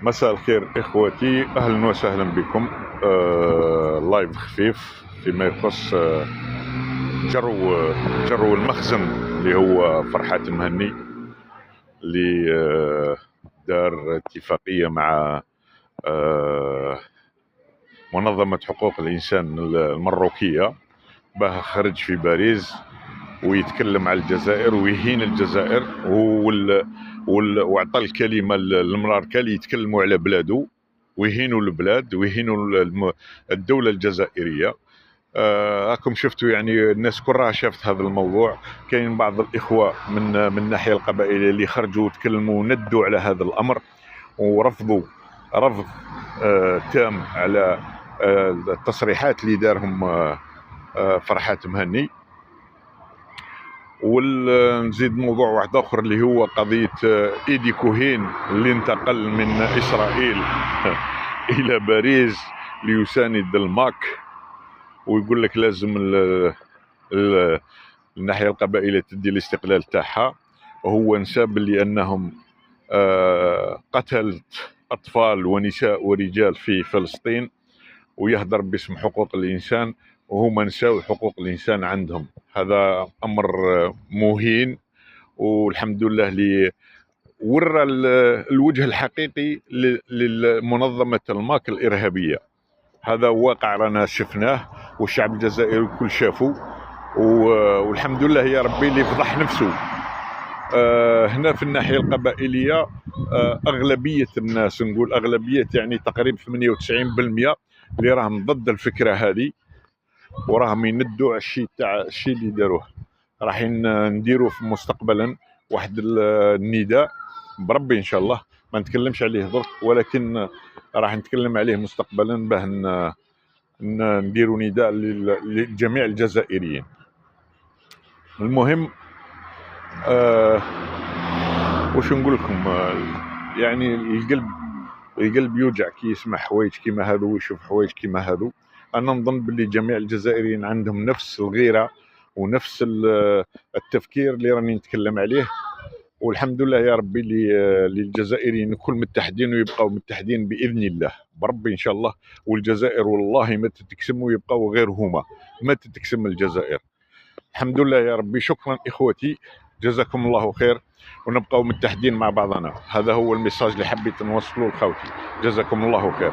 مساء الخير إخوتي، أهلا وسهلا بكم. لايف خفيف فيما يخص جرو المخزن اللي هو فرحات مهني، اللي دار اتفاقية مع منظمة حقوق الإنسان المروكية باه خرج في باريس ويتكلم على الجزائر ويهين الجزائر، وعطى الكلمة للمراركة اللي يتكلموا على بلاده ويهينوا البلاد ويهينوا الدولة الجزائرية. راكم شفتوا، يعني الناس كلها شافت هذا الموضوع. كاين بعض الإخوة من الناحية القبائلية اللي خرجوا وتكلموا وندوا على هذا الأمر ورفضوا رفض تام على التصريحات اللي دارهم فرحات مهني. ونزيد موضوع واحد اخر اللي هو قضيه ايدي كوهين اللي انتقل من اسرائيل الى باريس ليساند الماك، ويقول لك لازم الناحيه القبائليه تدي الاستقلال تاعها. وهو نساب لانهم قتلت اطفال ونساء ورجال في فلسطين، ويهدر باسم حقوق الانسان وهما نساو حقوق الانسان عندهم. هذا امر مهين، والحمد لله اللي ورى الوجه الحقيقي لمنظمه الماك الارهابيه. هذا واقع رانا شفناه والشعب الجزائري الكل شافه، والحمد لله يا ربي اللي فضح نفسه. هنا في الناحيه القبائليه اغلبيه الناس، نقول اغلبيه يعني تقريبا 98% اللي راهم ضد الفكره هذه، وراهم يندوا على الشيء اللي داروه. راح نديروا في مستقبلا واحد النداء بربي ان شاء الله، ما نتكلمش عليه درك، ولكن راح نتكلم عليه مستقبلا باه نديروا نداء لجميع الجزائريين. المهم واش نقول لكم، يعني القلب يوجع كي يسمع حوايج كيما هذو ويشوف حوايج كيما هذو. انا نظن باللي جميع الجزائريين عندهم نفس الغيره ونفس التفكير اللي راني نتكلم عليه، والحمد لله يا ربي للجزائريين الكل متحدين ويبقوا متحدين باذن الله بربي ان شاء الله. والجزائر والله ما تتقسم ويبقوا غير هما، ما تتقسم الجزائر. الحمد لله يا ربي. شكرا اخوتي، جزاكم الله خير، ونبقوا متحدين مع بعضنا. هذا هو الميساج اللي حبيت نوصله لخوتي. جزاكم الله خير.